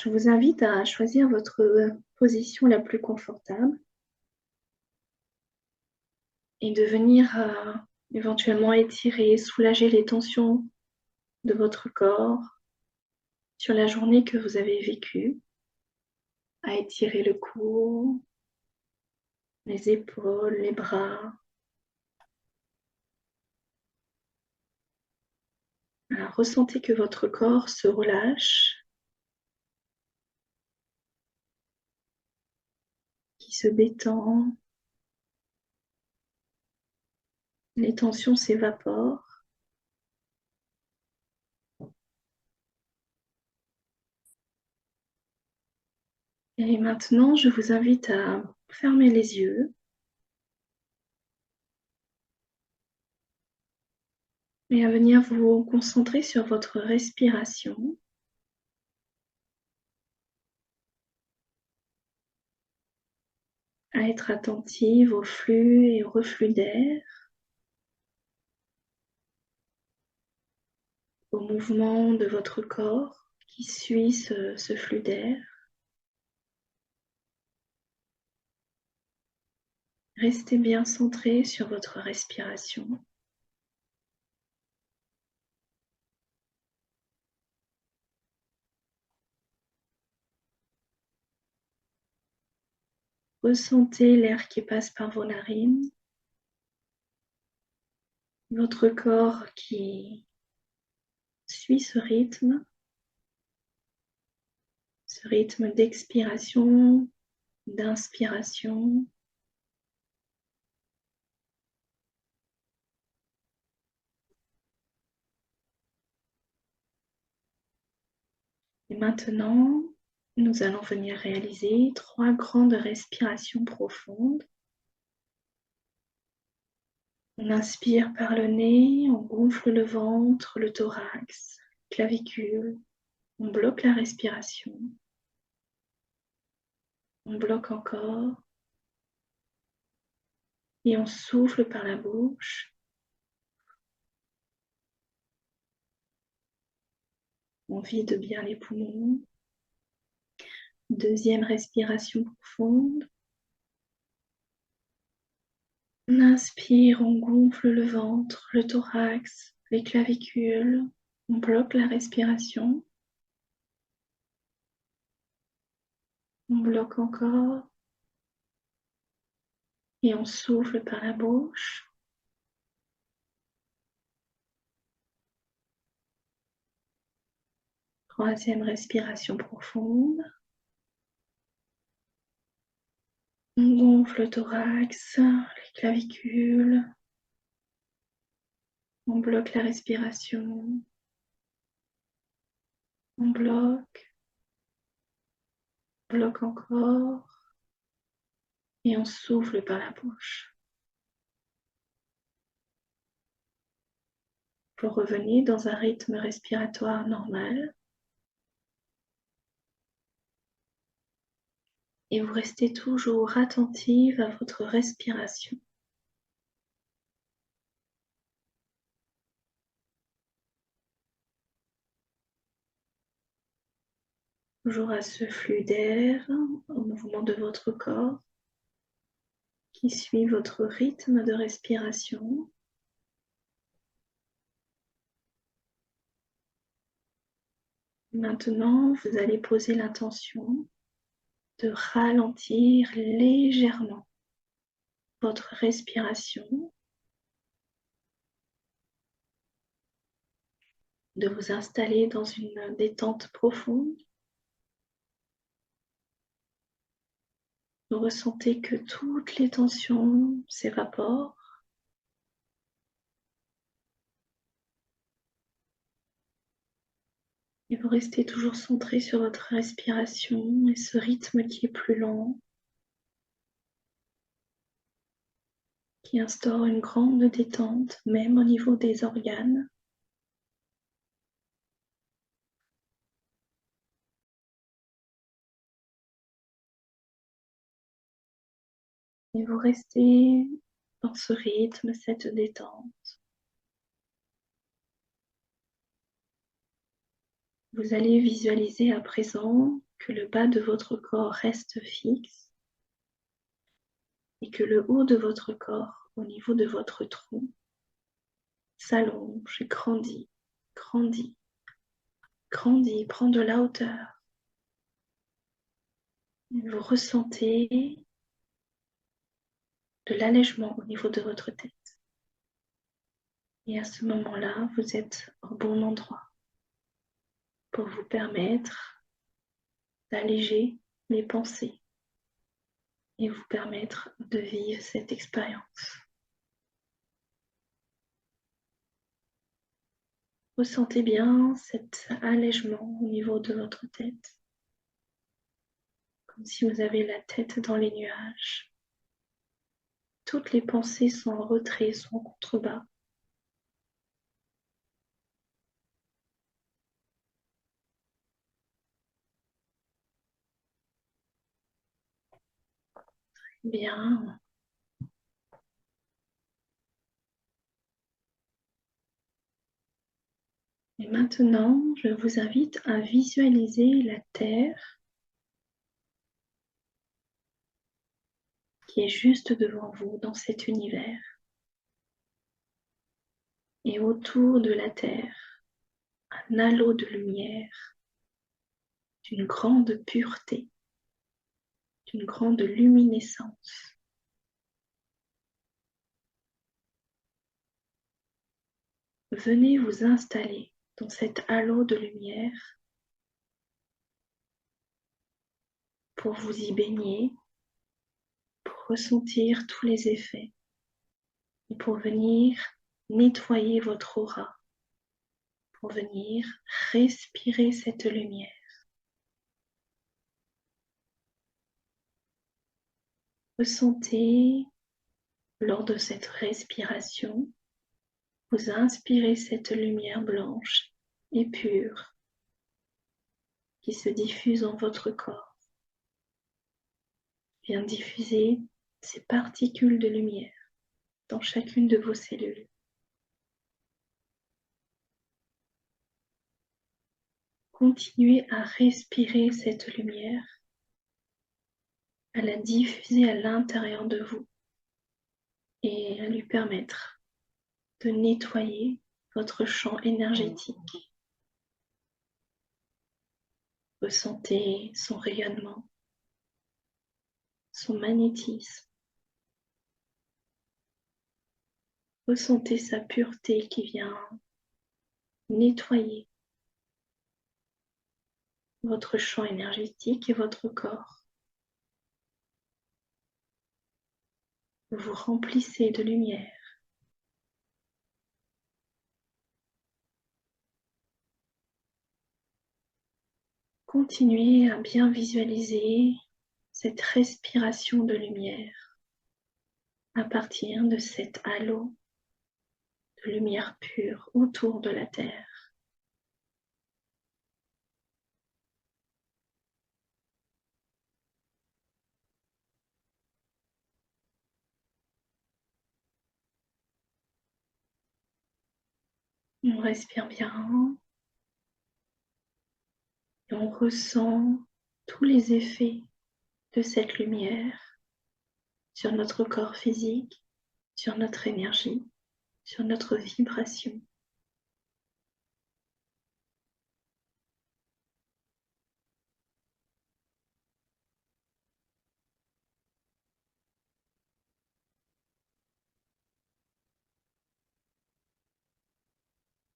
Je vous invite à choisir votre position la plus confortable et de venir éventuellement étirer, soulager les tensions de votre corps sur la journée que vous avez vécue, à étirer le cou, les épaules, les bras. Alors, ressentez que votre corps se relâche, qui se détend, les tensions s'évaporent. Et maintenant, je vous invite à fermer les yeux et à venir vous concentrer sur votre respiration, à être attentive au flux et au reflux d'air, au mouvement de votre corps qui suit ce flux d'air. Restez bien centré sur votre respiration. Ressentez l'air qui passe par vos narines, votre corps qui suit ce rythme d'expiration, d'inspiration. Et maintenant, nous allons venir réaliser 3 grandes respirations profondes. On inspire par le nez, on gonfle le ventre, le thorax, clavicule. On bloque la respiration. On bloque encore. Et on souffle par la bouche. On vide bien les poumons. Deuxième respiration profonde. On inspire, on gonfle le ventre, le thorax, les clavicules. On bloque la respiration. On bloque encore. Et on souffle par la bouche. Troisième respiration profonde. On gonfle le thorax, les clavicules. On bloque la respiration. On bloque encore. Et on souffle par la bouche. Vous revenez dans un rythme respiratoire normal. Et vous restez toujours attentive à votre respiration. Toujours à ce flux d'air, au mouvement de votre corps qui suit votre rythme de respiration. Maintenant, vous allez poser l'intention de ralentir légèrement votre respiration, de vous installer dans une détente profonde. Vous ressentez que toutes les tensions s'évaporent. Et vous restez toujours centré sur votre respiration et ce rythme qui est plus lent, qui instaure une grande détente, même au niveau des organes. Et vous restez dans ce rythme, cette détente. Vous allez visualiser à présent que le bas de votre corps reste fixe et que le haut de votre corps, au niveau de votre tronc, s'allonge et grandit, grandit, grandit, prend de la hauteur. Vous ressentez de l'allègement au niveau de votre tête. Et à ce moment-là, vous êtes au bon endroit pour vous permettre d'alléger les pensées et vous permettre de vivre cette expérience. Ressentez bien cet allègement au niveau de votre tête, comme si vous avez la tête dans les nuages. Toutes les pensées sont en retrait, sont en contrebas. Bien. Et maintenant, je vous invite à visualiser la Terre qui est juste devant vous dans cet univers. Et autour de la Terre, un halo de lumière, d'une grande pureté, d'une grande luminescence. Venez vous installer dans cet halo de lumière pour vous y baigner, pour ressentir tous les effets et pour venir nettoyer votre aura, pour venir respirer cette lumière. Ressentez lors de cette respiration, vous inspirez cette lumière blanche et pure qui se diffuse en votre corps. Vient diffuser ces particules de lumière dans chacune de vos cellules. Continuez à respirer cette lumière, à la diffuser à l'intérieur de vous et à lui permettre de nettoyer votre champ énergétique. Ressentez son rayonnement, son magnétisme. Ressentez sa pureté qui vient nettoyer votre champ énergétique et votre corps. Vous vous remplissez de lumière. Continuez à bien visualiser cette respiration de lumière à partir de cet halo de lumière pure autour de la Terre. On respire bien et on ressent tous les effets de cette lumière sur notre corps physique, sur notre énergie, sur notre vibration.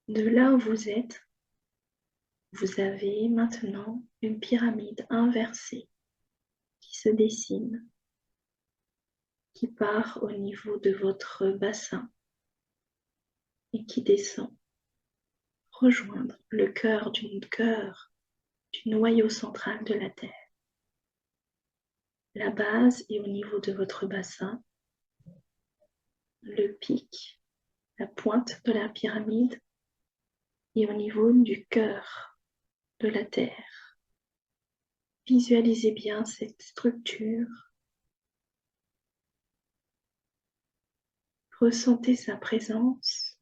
De là où vous êtes, vous avez maintenant une pyramide inversée qui se dessine, qui part au niveau de votre bassin et qui descend, rejoindre le cœur du noyau central de la Terre. La base est au niveau de votre bassin, le pic, la pointe de la pyramide est au niveau du cœur de la Terre. Visualisez bien cette structure. Ressentez sa présence.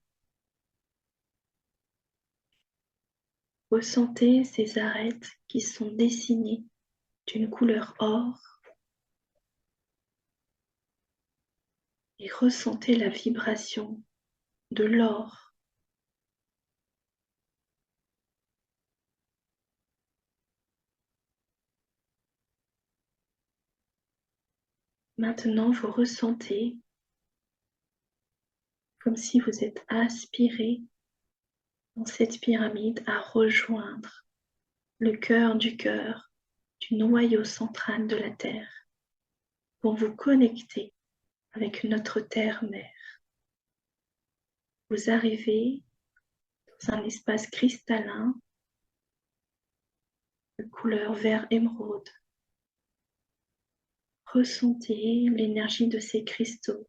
Ressentez ces arêtes qui sont dessinées d'une couleur or et ressentez la vibration de l'or. Maintenant, vous ressentez comme si vous êtes aspiré dans cette pyramide à rejoindre le cœur du noyau central de la Terre pour vous connecter avec notre Terre-Mère. Vous arrivez dans un espace cristallin de couleur vert émeraude. Ressentez l'énergie de ces cristaux.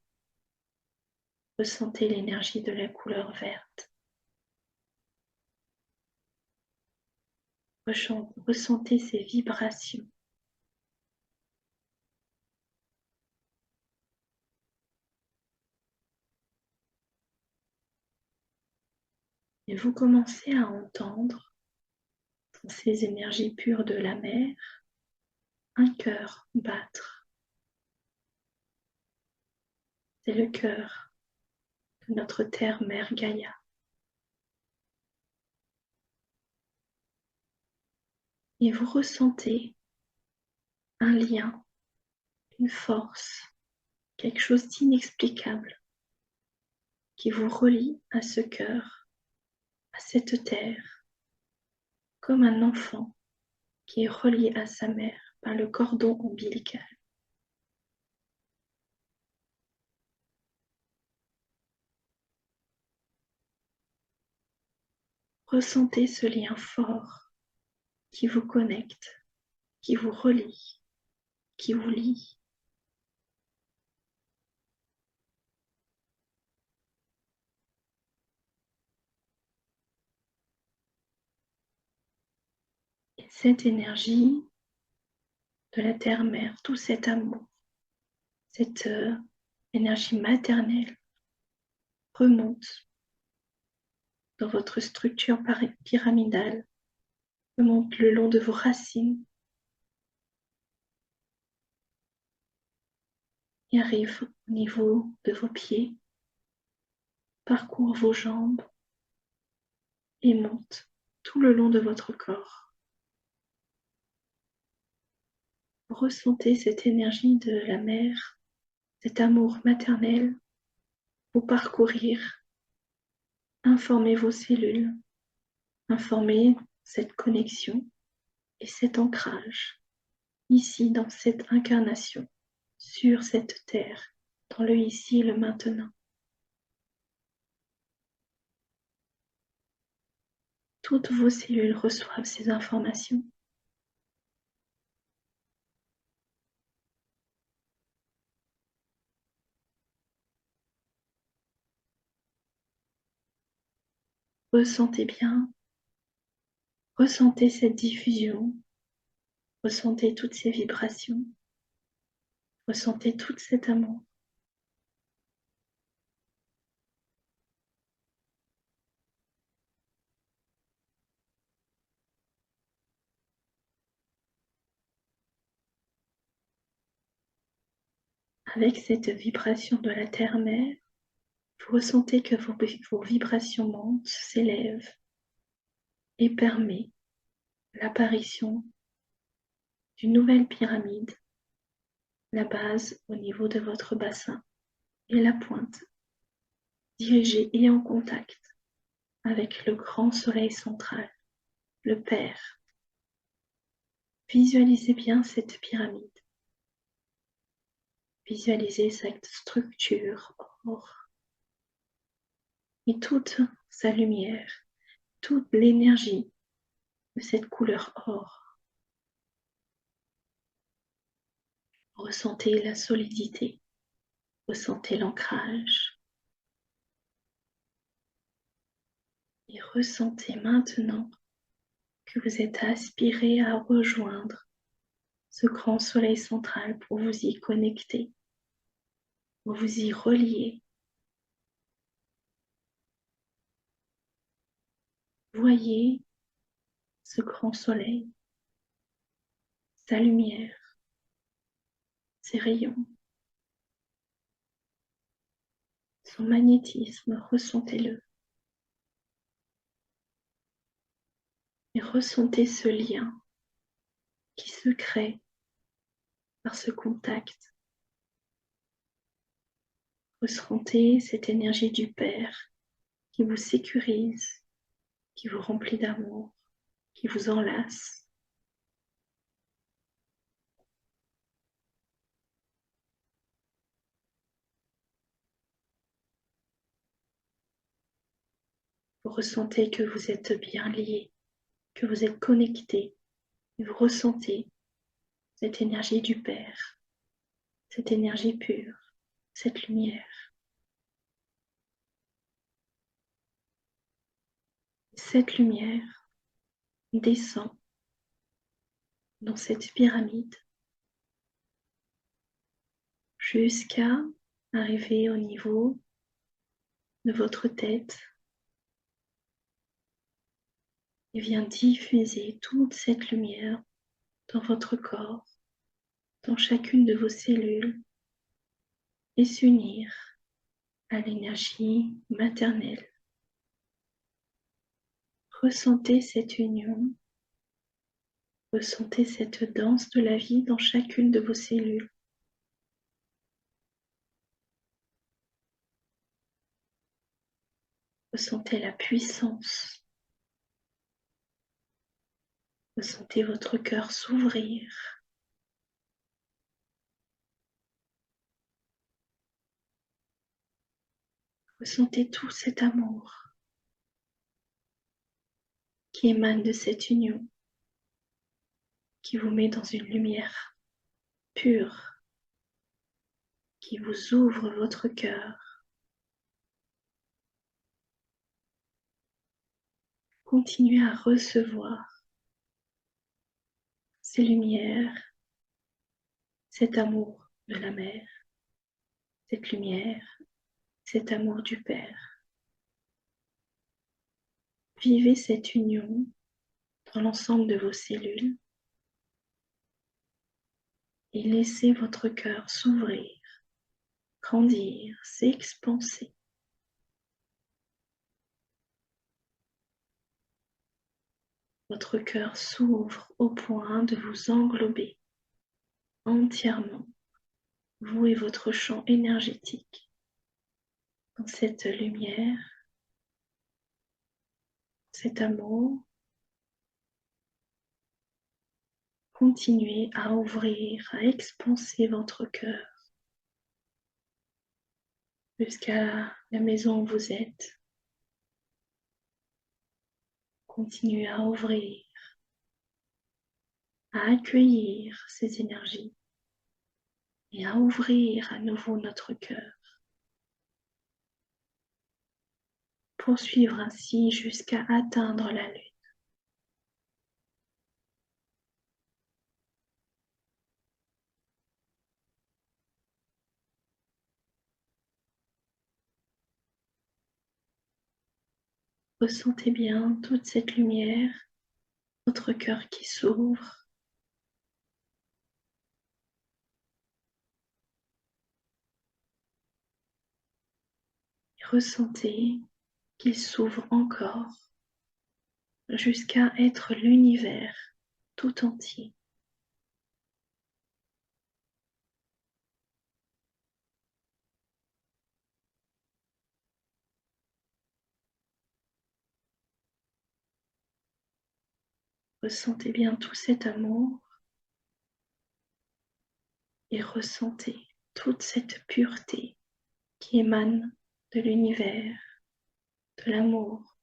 Ressentez l'énergie de la couleur verte. Ressentez ces vibrations. Et vous commencez à entendre, dans ces énergies pures de la mer, un cœur battre. C'est le cœur de notre terre-mère Gaïa. Et vous ressentez un lien, une force, quelque chose d'inexplicable qui vous relie à ce cœur, à cette terre, comme un enfant qui est relié à sa mère par le cordon ombilical. Ressentez ce lien fort qui vous connecte, qui vous relie, qui vous lie. Et cette énergie de la terre-mère, tout cet amour, cette énergie maternelle remonte dans votre structure pyramidale, remonte le long de vos racines et arrive au niveau de vos pieds, parcourt vos jambes et monte tout le long de votre corps. Ressentez cette énergie de la mère, cet amour maternel, vous parcourir, informer vos cellules, informer cette connexion et cet ancrage, ici dans cette incarnation, sur cette terre, dans le ici et le maintenant. Toutes vos cellules reçoivent ces informations. Ressentez bien, ressentez cette diffusion, ressentez toutes ces vibrations, ressentez tout cet amour. Avec cette vibration de la terre-mère, vous ressentez que vos vibrations montent, s'élèvent et permet l'apparition d'une nouvelle pyramide, la base au niveau de votre bassin et la pointe dirigée et en contact avec le grand soleil central, le Père. Visualisez bien cette pyramide. Visualisez cette structure or et toute sa lumière, toute l'énergie de cette couleur or. Ressentez la solidité, ressentez l'ancrage et ressentez maintenant que vous êtes aspiré à rejoindre ce grand soleil central pour vous y connecter, pour vous y relier. Voyez ce grand soleil, sa lumière, ses rayons, son magnétisme, ressentez-le. Et ressentez ce lien qui se crée par ce contact. Ressentez cette énergie du Père qui vous sécurise, qui vous remplit d'amour, qui vous enlace. Vous ressentez que vous êtes bien lié, que vous êtes connecté. Et vous ressentez cette énergie du Père, cette énergie pure, cette lumière. Cette lumière descend dans cette pyramide jusqu'à arriver au niveau de votre tête et vient diffuser toute cette lumière dans votre corps, dans chacune de vos cellules et s'unir à l'énergie maternelle. Ressentez cette union, ressentez cette danse de la vie dans chacune de vos cellules. Ressentez la puissance. Ressentez votre cœur s'ouvrir. Ressentez tout cet amour qui émane de cette union, qui vous met dans une lumière pure, qui vous ouvre votre cœur. Continuez à recevoir ces lumières, cet amour de la mère, cette lumière, cet amour du Père. Vivez cette union dans l'ensemble de vos cellules et laissez votre cœur s'ouvrir, grandir, s'expanser. Votre cœur s'ouvre au point de vous englober entièrement, vous et votre champ énergétique, dans cette lumière, cet amour. Continuez à ouvrir, à expanser votre cœur jusqu'à la maison où vous êtes. Continuez à ouvrir, à accueillir ces énergies et à ouvrir à nouveau notre cœur. Poursuivre ainsi jusqu'à atteindre la lune. Ressentez bien toute cette lumière, votre cœur qui s'ouvre. Et ressentez qu'il s'ouvre encore jusqu'à être l'univers tout entier. Ressentez bien tout cet amour et ressentez toute cette pureté qui émane de l'univers, de l'amour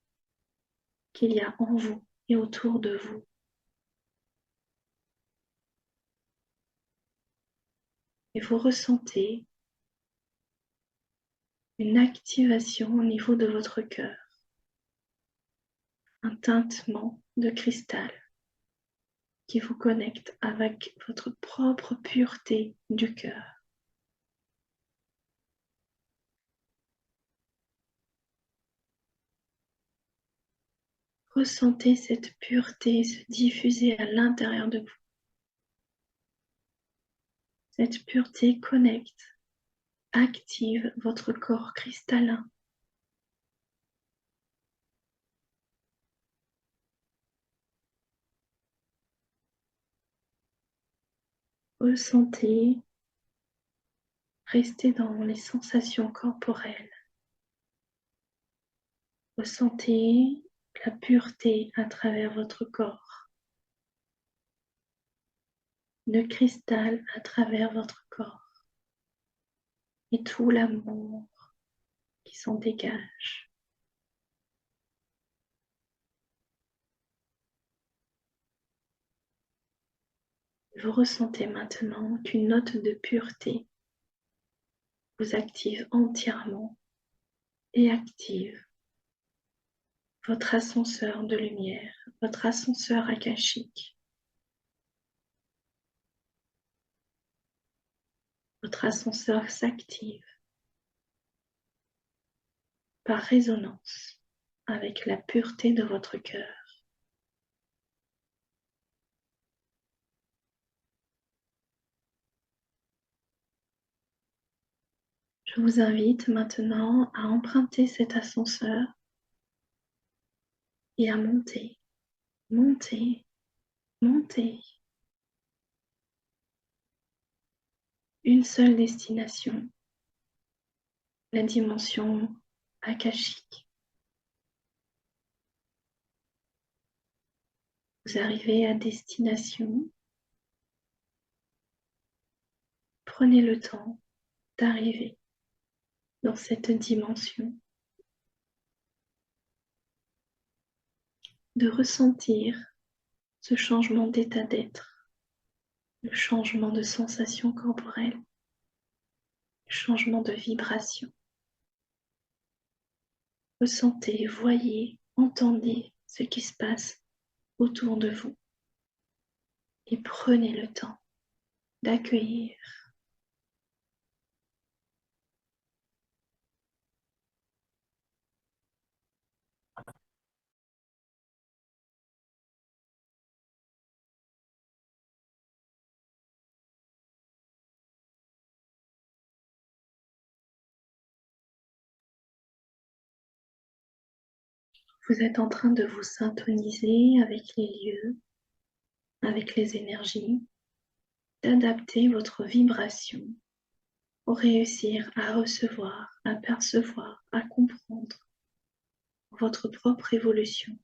qu'il y a en vous et autour de vous. Et vous ressentez une activation au niveau de votre cœur, un tintement de cristal qui vous connecte avec votre propre pureté du cœur. Ressentez cette pureté se diffuser à l'intérieur de vous. Cette pureté connecte, active votre corps cristallin. Ressentez, restez dans les sensations corporelles. Ressentez la pureté à travers votre corps, le cristal à travers votre corps et tout l'amour qui s'en dégage. Vous ressentez maintenant qu'une note de pureté vous active entièrement et active votre ascenseur de lumière, votre ascenseur akashique. Votre ascenseur s'active par résonance avec la pureté de votre cœur. Je vous invite maintenant à emprunter cet ascenseur et à monter, monter, monter. Une seule destination, la dimension akashique. Vous arrivez à destination. Prenez le temps d'arriver dans cette dimension, de ressentir ce changement d'état d'être, le changement de sensation corporelle, le changement de vibration. Ressentez, voyez, entendez ce qui se passe autour de vous et prenez le temps d'accueillir. Vous êtes en train de vous syntoniser avec les lieux, avec les énergies, d'adapter votre vibration pour réussir à recevoir, à percevoir, à comprendre votre propre évolution.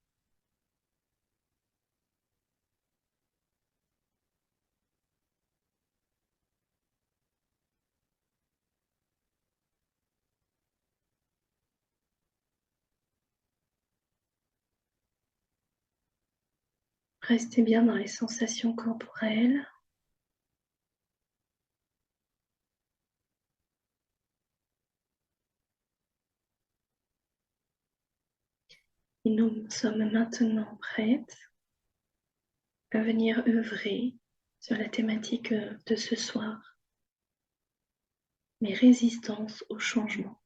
Restez bien dans les sensations corporelles. Et nous sommes maintenant prêtes à venir œuvrer sur la thématique de ce soir, mes résistances au changement.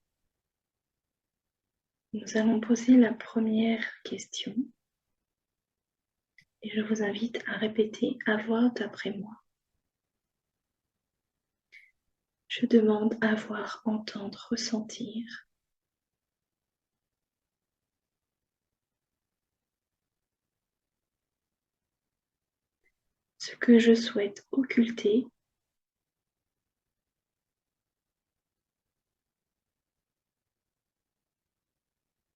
Nous allons poser la première question et je vous invite à répéter à voix haute après moi. Je demande à voir, entendre, ressentir ce que je souhaite occulter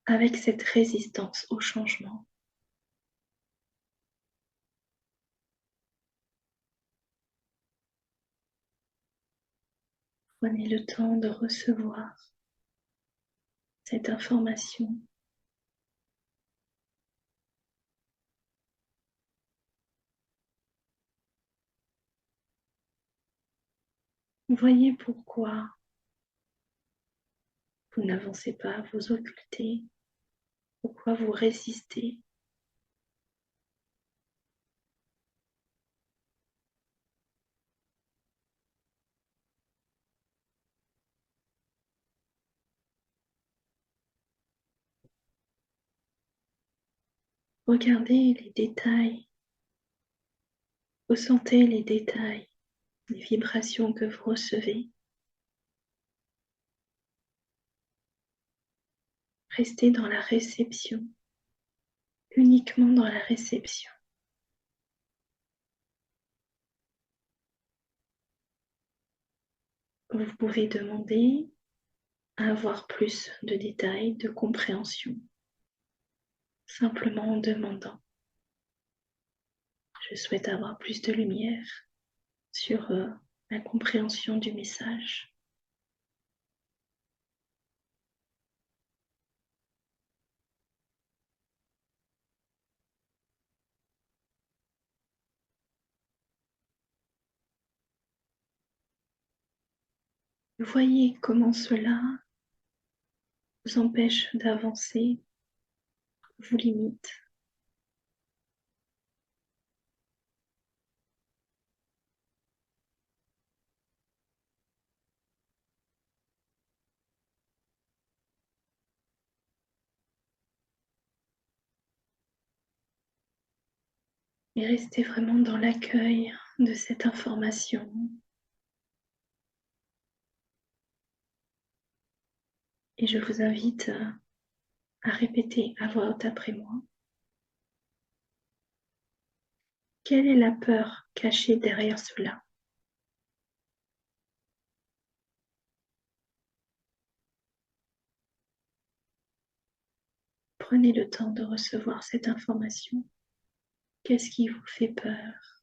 avec cette résistance au changement. Prenez le temps de recevoir cette information. Voyez pourquoi vous n'avancez pas, vous occultez, pourquoi vous résistez. Regardez les détails, ressentez les détails, les vibrations que vous recevez. Restez dans la réception, uniquement dans la réception. Vous pouvez demander à avoir plus de détails, de compréhension, simplement en demandant. Je souhaite avoir plus de lumière sur la compréhension du message. Voyez comment cela vous empêche d'avancer, vous limite. Et restez vraiment dans l'accueil de cette information. Et je vous invite à répéter à voix haute après moi. Quelle est la peur cachée derrière cela? Prenez le temps de recevoir cette information. Qu'est-ce qui vous fait peur?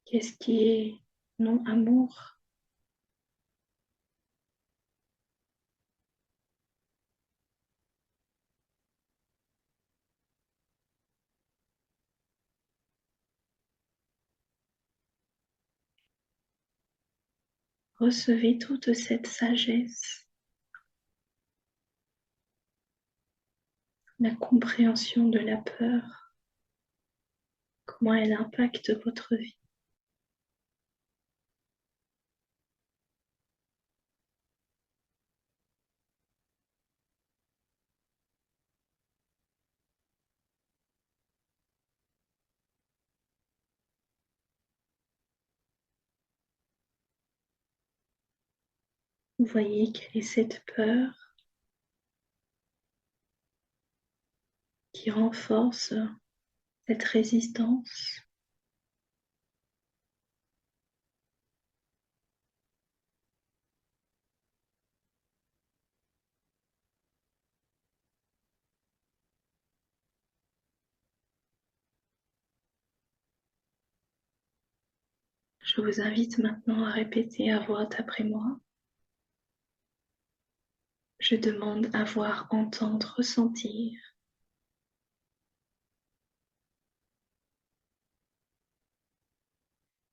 Qu'est-ce qui est non-amour? Recevez toute cette sagesse, la compréhension de la peur, comment elle impacte votre vie. Vous voyez quelle est cette peur qui renforce cette résistance. Je vous invite maintenant à répéter à voix haute après moi. Je demande à voir, entendre, ressentir.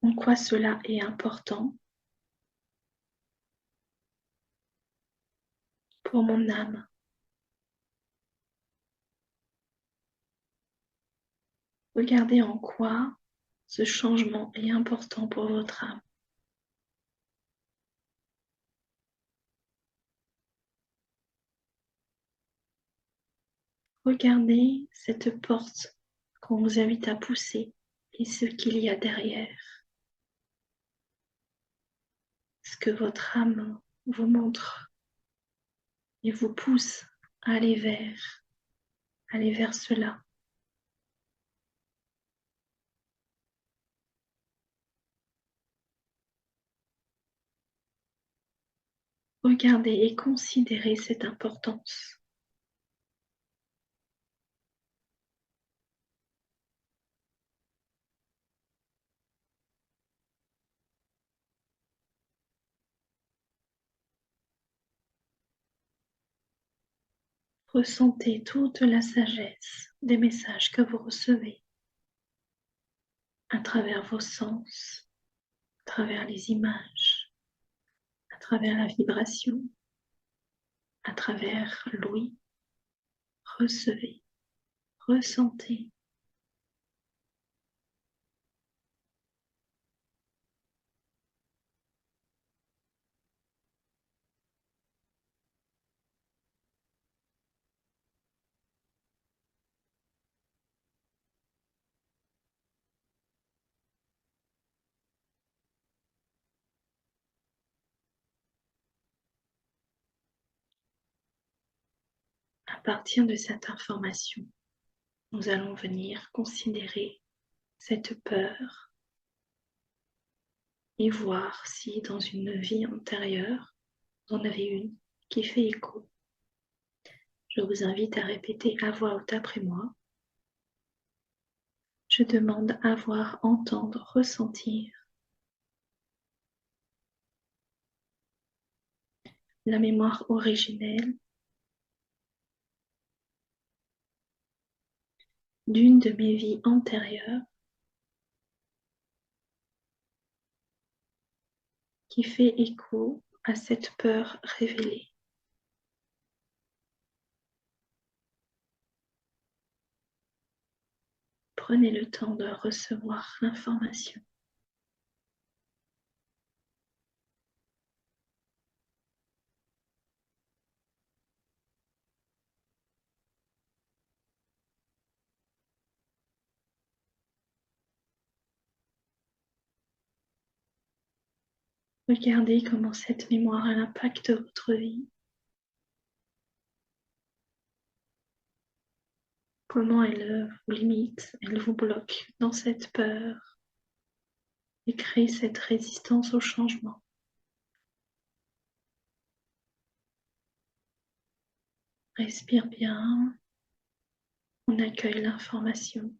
En quoi cela est important pour mon âme. Regardez en quoi ce changement est important pour votre âme. Regardez cette porte qu'on vous invite à pousser et ce qu'il y a derrière. Ce que votre âme vous montre et vous pousse à aller vers cela. Regardez et considérez cette importance. Ressentez toute la sagesse des messages que vous recevez à travers vos sens, à travers les images, à travers la vibration, à travers l'ouïe. Recevez, ressentez. À partir de cette information, nous allons venir considérer cette peur et voir si dans une vie antérieure, vous en avez une qui fait écho. Je vous invite à répéter à voix haute après moi. Je demande à voir, entendre, ressentir la mémoire originelle d'une de mes vies antérieures qui fait écho à cette peur révélée. Prenez le temps de recevoir l'information. Regardez comment cette mémoire impacte votre vie. Comment elle vous limite, elle vous bloque dans cette peur et crée cette résistance au changement. Respire bien, on accueille l'information.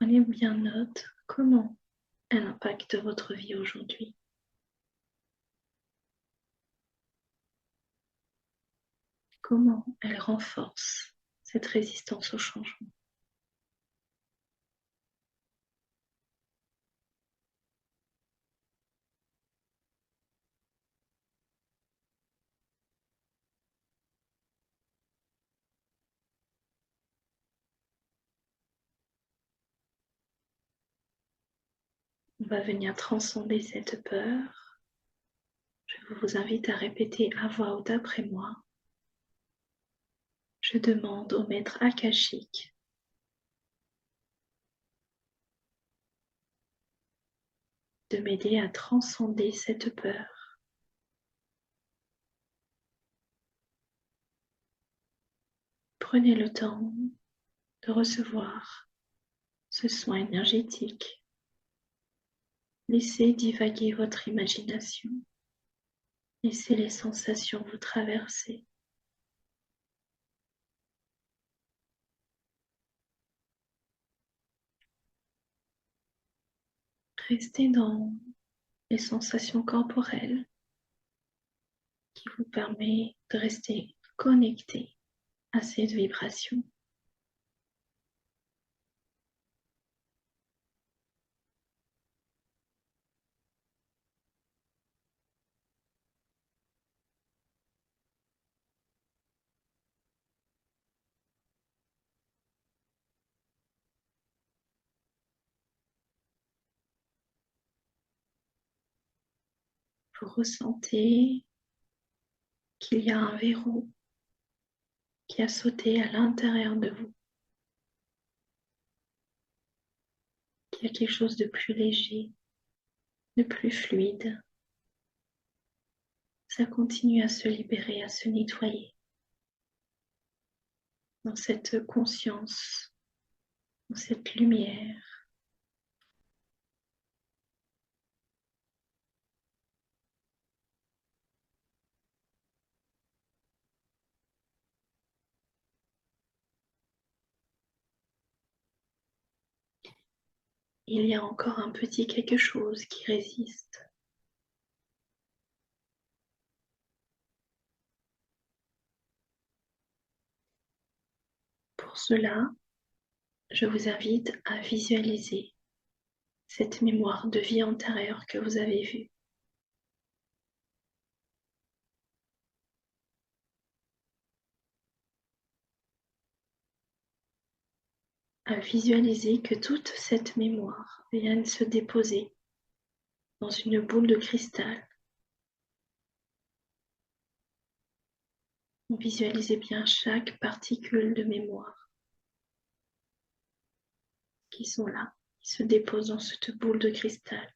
Prenez bien note comment elle impacte votre vie aujourd'hui. Comment elle renforce cette résistance au changement. On va venir transcender cette peur. Je vous invite à répéter à voix haute après moi. Je demande au maître akashique de m'aider à transcender cette peur. Prenez le temps de recevoir ce soin énergétique. Laissez divaguer votre imagination. Laissez les sensations vous traverser. Restez dans les sensations corporelles qui vous permet de rester connecté à cette vibration. Vous ressentez qu'il y a un verrou qui a sauté à l'intérieur de vous, qu'il y a quelque chose de plus léger, de plus fluide. Ça continue à se libérer, à se nettoyer dans cette conscience, dans cette lumière. Il y a encore un petit quelque chose qui résiste. Pour cela, je vous invite à visualiser cette mémoire de vie antérieure que vous avez vue. À visualiser que toute cette mémoire vient se déposer dans une boule de cristal, Visualisez bien chaque particule de mémoire qui sont là, qui se déposent dans cette boule de cristal.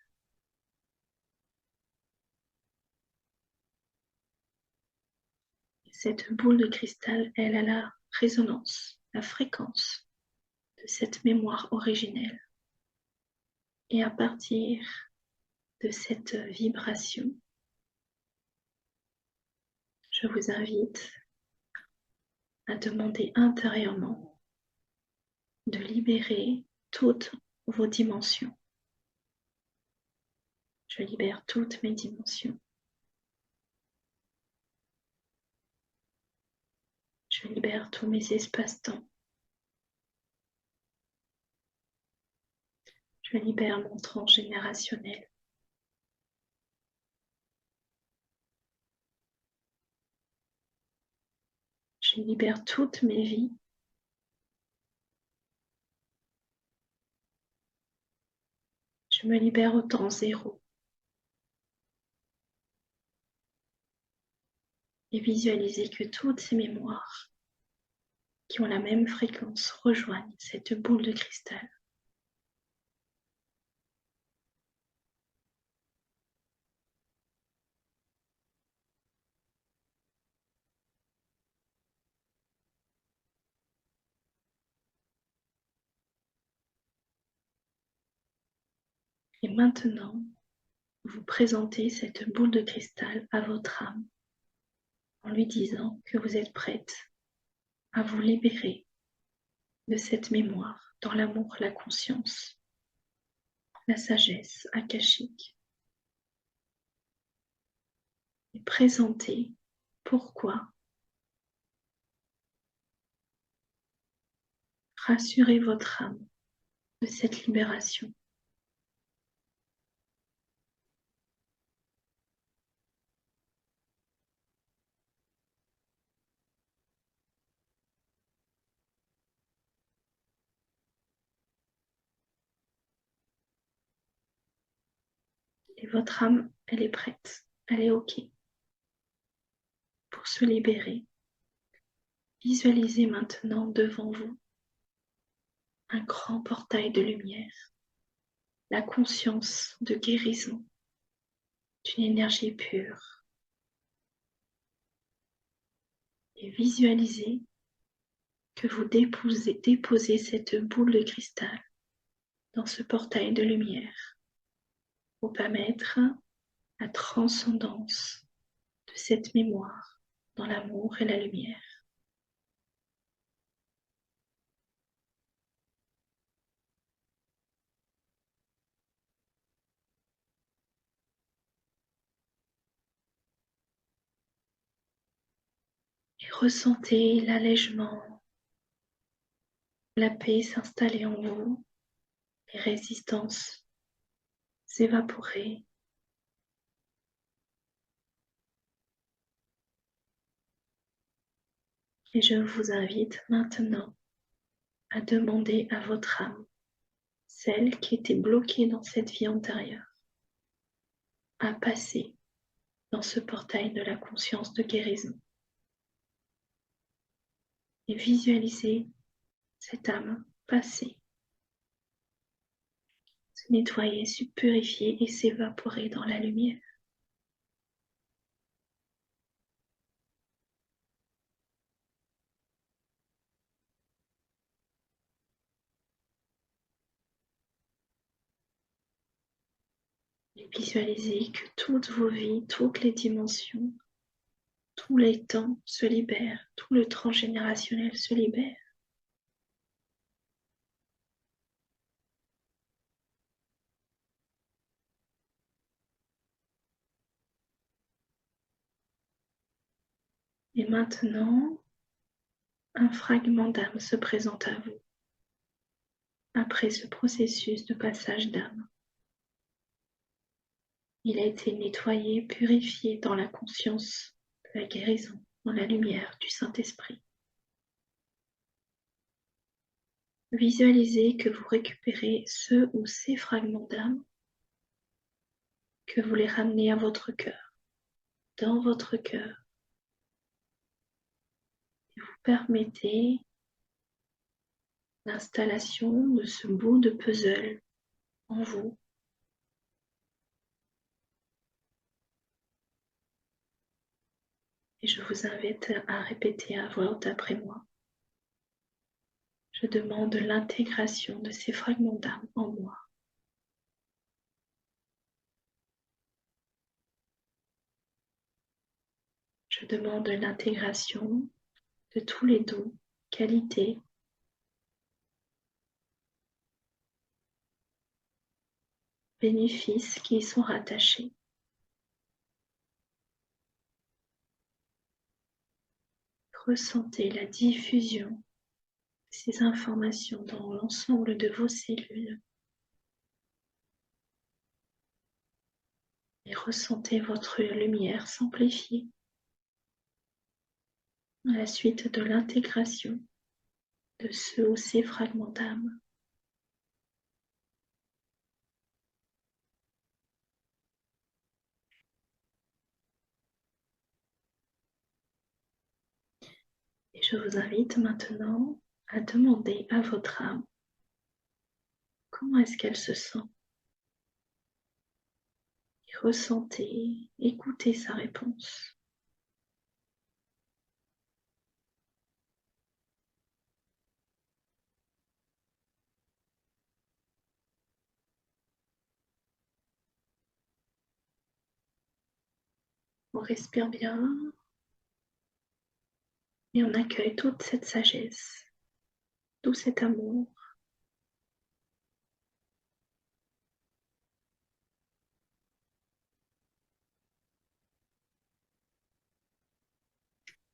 Cette boule de cristal, elle a la résonance, la fréquence de cette mémoire originelle. Et à partir de cette vibration, je vous invite à demander intérieurement de libérer toutes vos dimensions. Je libère toutes mes dimensions. Je libère tous mes espaces-temps. Je libère mon transgénérationnel. Je libère toutes mes vies. Je me libère au temps zéro. Et visualisez que toutes ces mémoires qui ont la même fréquence rejoignent cette boule de cristal. Et maintenant, vous présentez cette boule de cristal à votre âme en lui disant que vous êtes prête à vous libérer de cette mémoire dans l'amour, la conscience, la sagesse akashique. Et présentez pourquoi. Rassurez votre âme de cette libération. Et votre âme, elle est prête, elle est OK pour se libérer. Visualisez maintenant devant vous un grand portail de lumière, la conscience de guérison d'une énergie pure. Et visualisez que vous déposez cette boule de cristal dans ce portail de lumière pour permettre la transcendance de cette mémoire dans l'amour et la lumière. Et ressentez l'allègement, la paix s'installer en vous, les résistances s'évaporer. Et je vous invite maintenant à demander à votre âme, celle qui était bloquée dans cette vie antérieure, à passer dans ce portail de la conscience de guérison. Et visualisez cette âme passer, se nettoyer, se purifier et s'évaporer dans la lumière. Et visualisez que toutes vos vies, toutes les dimensions, tous les temps se libèrent, tout le transgénérationnel se libère. Et maintenant, un fragment d'âme se présente à vous après ce processus de passage d'âme. Il a été nettoyé, purifié dans la conscience de la guérison, dans la lumière du Saint-Esprit. Visualisez que vous récupérez ce ou ces fragments d'âme, que vous les ramenez à votre cœur, dans votre cœur, permettez l'installation de ce bout de puzzle en vous. Et je vous invite à répéter à voix haute après moi. Je demande l'intégration de ces fragments d'âme en moi. Je demande l'intégration de tous les dons, qualités, bénéfices qui y sont rattachés. Ressentez la diffusion de ces informations dans l'ensemble de vos cellules et ressentez votre lumière s'amplifier à la suite de l'intégration de ce ou ces fragments d'âme. Et je vous invite maintenant à demander à votre âme comment est-ce qu'elle se sent. Et ressentez, écoutez sa réponse. On respire bien et on accueille toute cette sagesse, tout cet amour.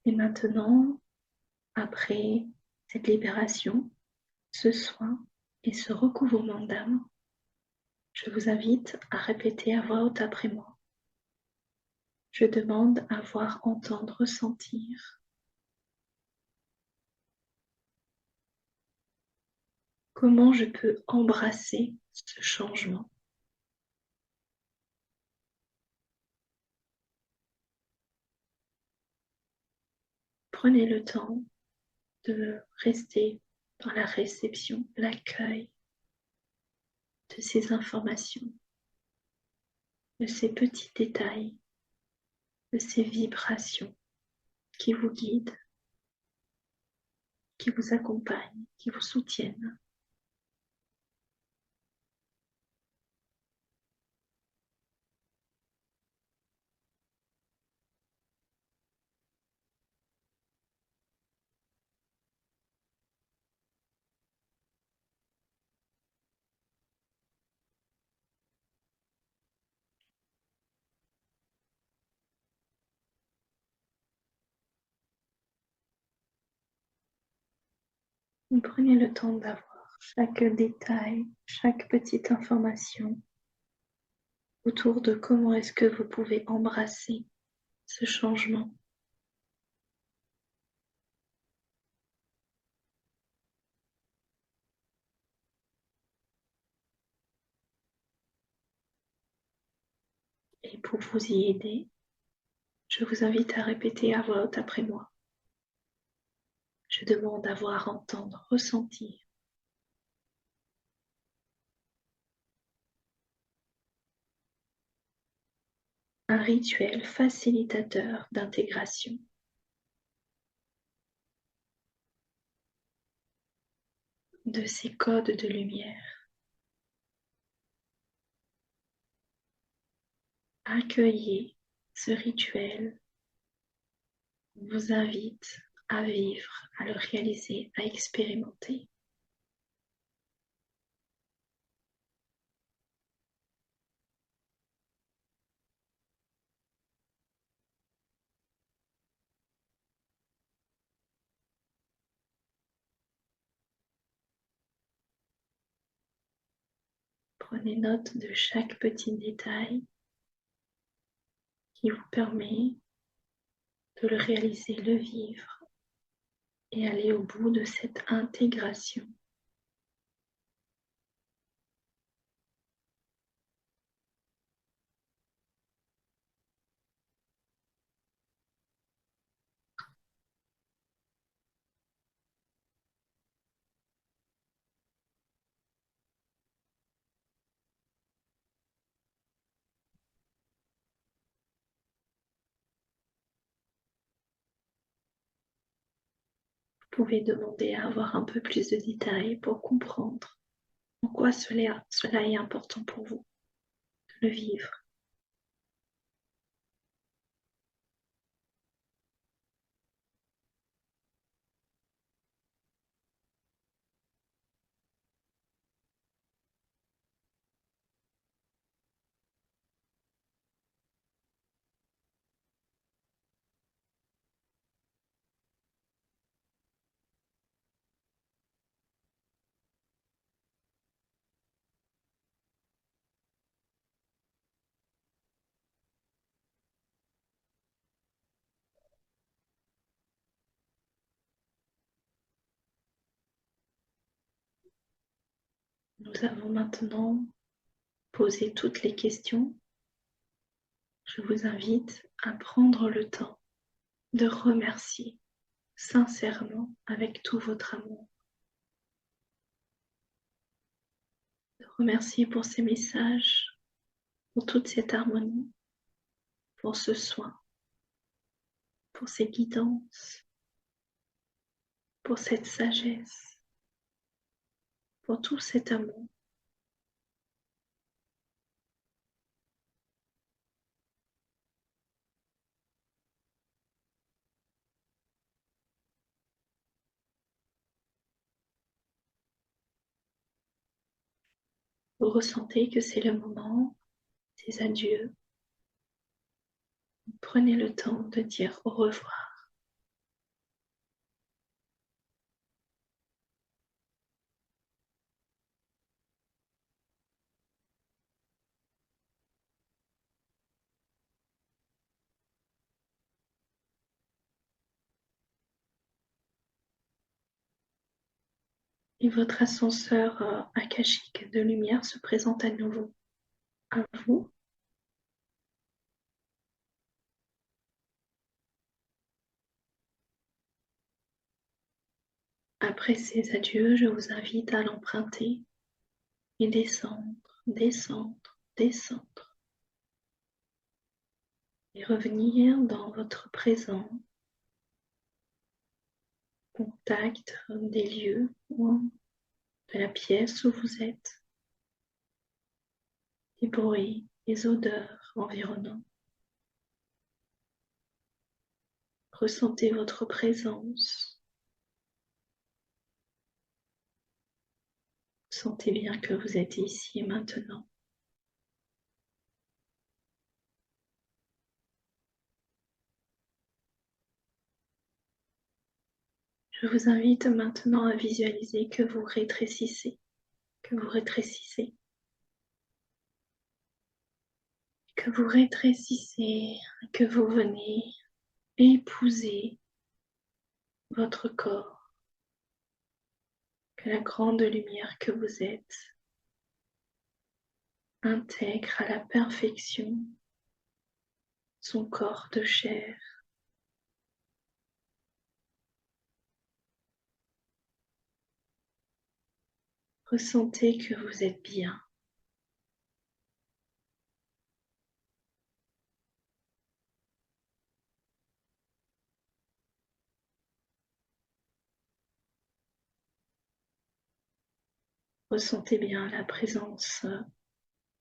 Et maintenant, après cette libération, ce soin et ce recouvrement d'âme, je vous invite à répéter à voix haute après moi. Je demande à voir, entendre, ressentir. Comment je peux embrasser ce changement? Prenez le temps de rester dans la réception, l'accueil de ces informations, de ces petits détails, de ces vibrations qui vous guident, qui vous accompagnent, qui vous soutiennent. Prenez le temps d'avoir chaque détail, chaque petite information autour de comment est-ce que vous pouvez embrasser ce changement. Et pour vous y aider, je vous invite à répéter à voix haute après moi. Je demande à voir, entendre, ressentir un rituel facilitateur d'intégration de ces codes de lumière. Accueillez ce rituel, vous invite à vivre, à le réaliser, à expérimenter. Prenez note de chaque petit détail qui vous permet de le réaliser, le vivre et aller au bout de cette intégration. pouvez demander à avoir un peu plus de détails pour comprendre en quoi cela est important pour vous de le vivre. Nous avons maintenant posé toutes les questions. Je vous invite à prendre le temps de remercier sincèrement avec tout votre amour. De remercier pour ces messages, pour toute cette harmonie, pour ce soin, pour ces guidances, pour cette sagesse, pour tout cet amour. Vous ressentez que c'est le moment des adieux. Prenez le temps de dire au revoir. Et votre ascenseur akashique de lumière se présente à nouveau à vous. Après ces adieux, je vous invite à l'emprunter et descendre, descendre, descendre. Et revenir dans votre présent, contact des lieux ou de la pièce où vous êtes, des bruits, des odeurs environnantes. Ressentez votre présence. Sentez bien que vous êtes ici et maintenant. Je vous invite maintenant à visualiser que vous rétrécissez, que vous rétrécissez, que vous rétrécissez, que vous venez épouser votre corps, que la grande lumière que vous êtes intègre à la perfection son corps de chair. Ressentez que vous êtes bien. Ressentez bien la présence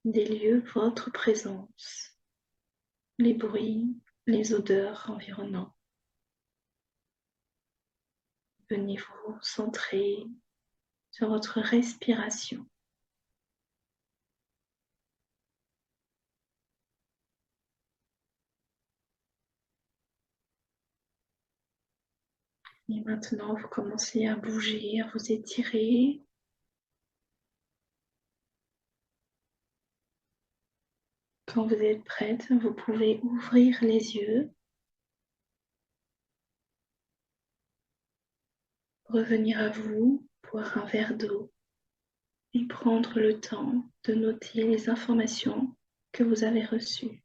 des lieux, votre présence, les bruits, les odeurs environnantes. Venez vous centrer sur votre respiration. Et maintenant, vous commencez à bouger, à vous étirer. Quand vous êtes prête, vous pouvez ouvrir les yeux, revenir à vous, boire un verre d'eau et prendre le temps de noter les informations que vous avez reçues.